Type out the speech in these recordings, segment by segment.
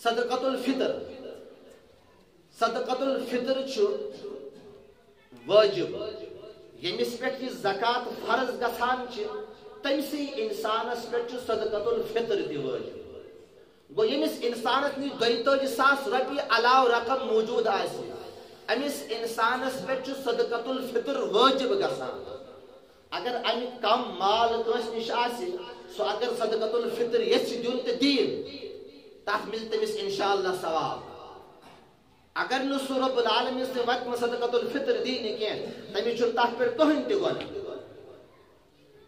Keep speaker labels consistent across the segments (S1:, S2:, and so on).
S1: صدقۃ الفطر صدقۃ الفطر واجب یمس پہ یہ زکات فرض گژھان تمسی انسانس پہ صدقۃ الفطر تہ واجب گو یمس انسانس نش 42,000 رۄپیہِ علاوہ رقم موجود آسہِ امس انسانس پہ صدقۃ الفطر واجب گژھان اگر امہ کم مال کس نش آسہِ سو اگر صدقۃ الفطر یژھِ دیُن تہ دین تتھ مل تمس انشاءاللہ ثواب اگر نہ سہ رب العالمین سے وقت صدقۃ الفطر دین کی تمس چھ تتھ پہ کہین تہ گناہ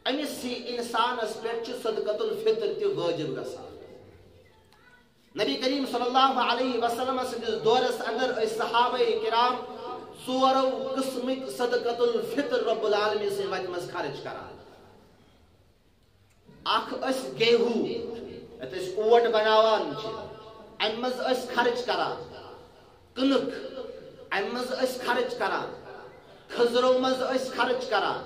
S1: امس انسانس پہ صدقۃ الفطر تہ واجب گژھان نبی کریم صلی اللہ علیہ وسلم سندس دورس اندر صحابہ کرام 4 قسمک صدقۃ الفطر رب العالمین سے وقت مز خرچ کران اخ اس گیہوں ات اس اوٹ بناوان ام مز اس خرچ کران کنک ام مز اس خرچ کران خضرو مز اس خرچ کران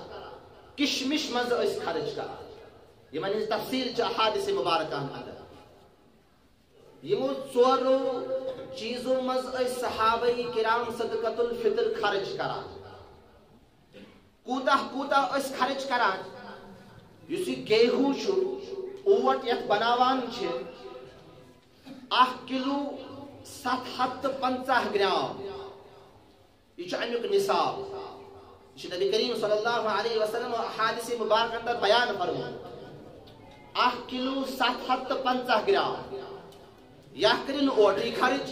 S1: کشمش مز اس خرچ کران یمن ہز تفصیل چھ احادیث مبارکہ اندر یمو 4 چیزوں مز اس صحابہ کرام صدقۃ الفطر خرچ کران کوتہ اس خرچ کران یس گیہوں اوٹ یت بناوان 1 کلو 750 گرام یہ امیک نصاب یہ نبی کریم صلی اللہ علیہ وسلم احادیث مبارک اندر بیان فرمو 1 کلو 750 گرام یا کرن اوٹری خرچ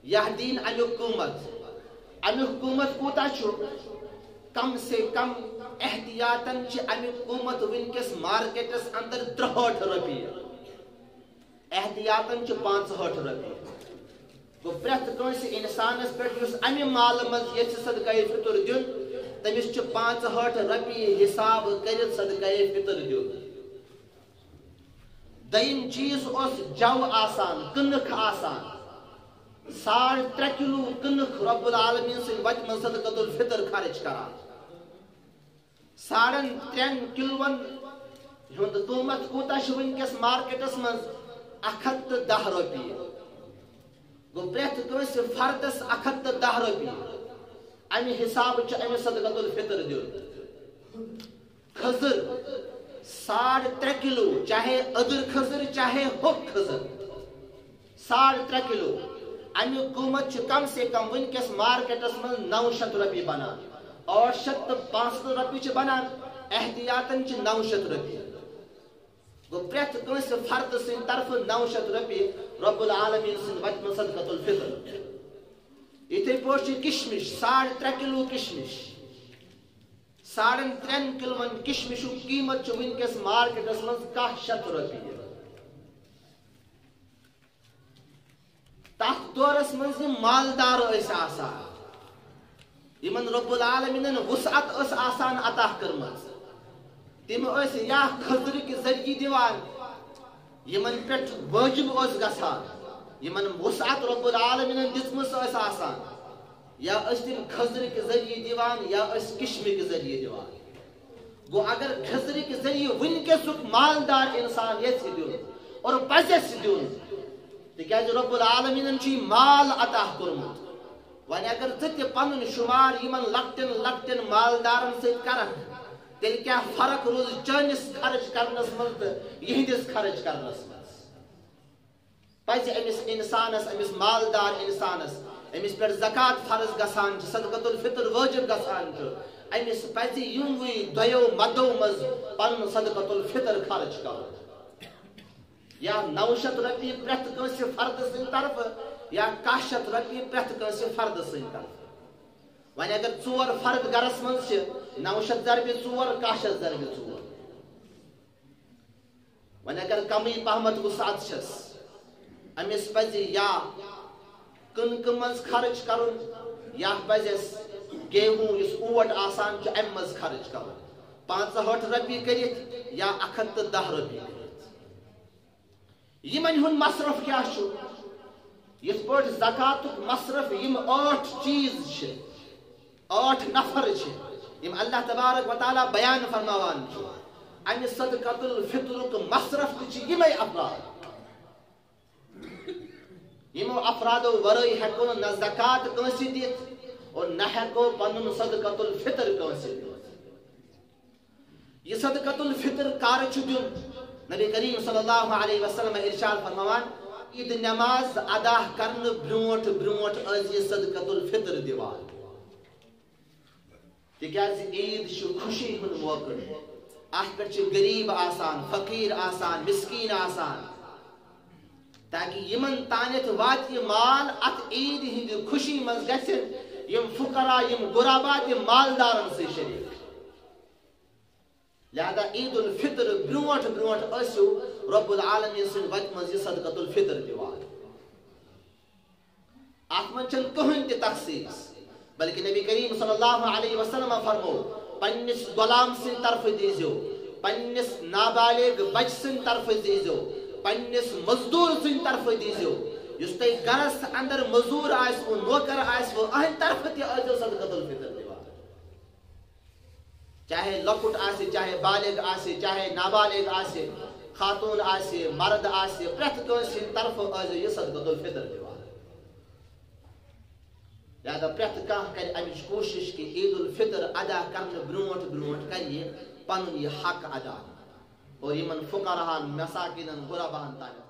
S1: یا دین امیک قیمت کوتا کم سے کم احتیاطاً امیک قیمت ونکس مارکیٹس اندر 63 رۄپیہِ احتیاطاً 65 رۄپیہِ گو پرٛٮ۪تھ کٲنٛسہِ انسانس پٮ۪ٹھ یُس امہِ مالہٕ منٛز یژھِ صدقہ فطر دیُن تٔمِس چھُ 65 رۄپیہِ حساب کٔرِتھ صدقہ فطر دیُن دوٚیِم چیٖز اوس جو آسان کٕنٕک آسان 3.5 کلو کٕنٕک رب العالمین سٕنٛدِ وتہِ منٛز صدقۃ الفطر خرچ کران 3.5 کلون ہُنٛد قۭمت کوٗتاہ چھُ وٕنکیٚس مارکیٹس منٛز 110 رۄپیہِ گوٚو پرٛٮ۪تھ کٲنٛسہِ فردس 110 رۄپیہِ امہِ حسابہٕ چھُ أمِس صدقۃ الفطر دیُن خٔزٕر 3.5 کلو چاہے ادر خٔزٕر چاہے ہوٚکھ خٔزٕر 3.5 کلو امیُک قۭمت چھُ کم سے کم ونکیٚس مارکیٹس منٛز 900 رۄپیہِ بنان 800 تہٕ 500 رۄپیہِ چھِ بنان احتیاطاً چھِ 900 رۄپیہِ گوٚو پرٛٮ۪تھ کٲنٛسہِ فرد سٕنٛدِ طرفہٕ 900 رۄپیہِ رب العالمین سٕنٛدِ وتہِ منٛز صدقۃ الفطر یِتھے پٲٹھۍ چھِ کشمش 3.5 کلو کشمش 3.5 کلون کشمشُک قیمت چھُ ونکیٚس مارکیٹس منٛز 100 رۄپیہِ تتھ دورس منٛز یِم مالدار ٲسۍ آسان یمن رب العالمینن وسعت ٲس آسان عطا کٔرمٕژ تِم ٲسۍ یا خٔزرٕکۍ ذٔریعہٕ دِوان یمن پٮ۪ٹھ وٲجب اوس گژھان یمن وسعت رب العالمینن دِژمٕژ ٲس آسان یا ٲسۍ تِم خٔزرٕکۍ ذٔریعہٕ دِوان یا ٲسۍ کشمٕکۍ ذٔریعہٕ دِوان گوٚو اگر خٔزرٕکۍ ذٔریعہٕ ونکیٚسُک مالدار انسان یژھِ دیُن اور پزٮ۪س دیُن تِکیازِ رب العالمینن چھُ یہِ مال عطا کوٚرمُت وۄنۍ اگر ژٕ تہِ پنُن شُمار یمن لۄکٹٮ۪ن مالدارن سۭتۍ کرکھ تیٚلہِ کیاہ فرق روٗز چٲنِس خرچ کرنس منٛز تہٕ یِہنٛدِس خرچ کرنس منٛز پزِ أمِس انسانس أمِس مالدار انسانس أمِس پٮ۪ٹھ زکات فرض گژھان چھِ صدقۃ الفطر وٲجب گژھان چھُ أمِس پزِ یِموٕے دۄیو مدو منٛز پنُن صدقۃ الفطر خرچ کرُن یا 900 رۄپیہِ پرٛٮ۪تھ کٲنٛسہِ فرد سٕنٛدِ طرفہٕ یا 100 رۄپیہِ پرٛٮ۪تھ کٲنٛسہِ فرد سٕنٛدِ طرفہٕ وۄنۍ اگر 4 فرد گرس منٛز چھِ 900 ضربہِ 4 100 ضربہِ 4 وۄنۍ اگر کمٕے پہمتھ وسعت چھس أمِس پزِ یا کٕنکہٕ منٛز خرچ کرُن یا پزٮ۪س گیہوں یُس اوٹ آسان چھُ امہِ منٛز خرچ کرُن 65 رۄپیہِ کٔرِتھ یا 110 رۄپیہِ کٔرِتھ یمن ہُنٛد مصرف کیاہ چھُ یِتھ پٲٹھۍ زکاتُک مصرف یِم 8 چیٖز چھِ 8 نفر چھِ یِم اللہ تبارک و تعالیٰ بیان فرماوان چھُ امہِ صدقۃ الفطرُک مصرف تہِ چھِ یِمے افراد یمو افرادو ورٲے ہیٚکو نہ زکات کٲنٛسہِ دِتھ اور نہ ہیٚکو پنُن صدقۃ الفطر کٲنٛسہِ دِتھ. یہ صدقۃ الفطر کر چھُ دیُن؟ نبی کریم صلی اللہ علیہ وسلم ارشاد فرماوان عید نماز ادا کرنہٕ برونٛٹھ برونٛٹھ ٲسۍ یہِ صدقۃ الفطر دِوان. تِکیٛازِ عید چھُ خوشی ہُنٛد موقعہٕ. اتھ پٮ۪ٹھ چھِ غریٖب آسان، فقیٖر آسان، مسکیٖن آسان، تاکہ یمن تانیتھ واتہِ یہِ مال اتھ عید ہٕنٛدِ خوشی منٛز گژھن یم فقراء یم غربا تہِ مالدارن سۭتۍ شریٖک. لہذا عید الفطر برونٛٹھ برونٛٹھ ٲسِو رب العالمین سٕنٛدِ وتہِ منٛز یہِ صدقۃ الفطر دِوان. اتھ منٛز چھنہٕ کٕہٕنۍ تہِ تخصیص، بلکہ نبی کریم صلی اللہ علیہ وسلم فرمو پننس غلام سٕنٛدِ طرفہٕ دیٖزیو، پننس نابالغ بچہ سٕنٛدِ طرفہٕ دیٖزیو، پننس مزدور سٕنٛدِ طرفہٕ دیٖزیو. یُس تۄہہِ گرس اندر مزدور آسوٕ نوکر آسوٕ اہنٛدِ طرفہٕ تہِ ٲسۍزیو صدقۃ الفطر دِوان. چاہے لۄکُٹ آسہِ، چاہے بالغ آسہِ، چاہے نابالغ آسہِ، خاتون آسہِ، مرد آسہِ، پرٛٮ۪تھ کٲنٛسہِ ہٕنٛدِ طرفہٕ ٲسۍزیو یہِ صدقۃ الفطر دِوان. لہذا پرٛٮ۪تھ کانٛہہ کرِ امِچ کوٗشش کہِ عید الفطر ادا کرنہٕ برونٛٹھ برونٛٹھ کرِ یہِ پنُن یہِ حق ادا اور یمن فقراہن مساکینن غرباہن تانۍ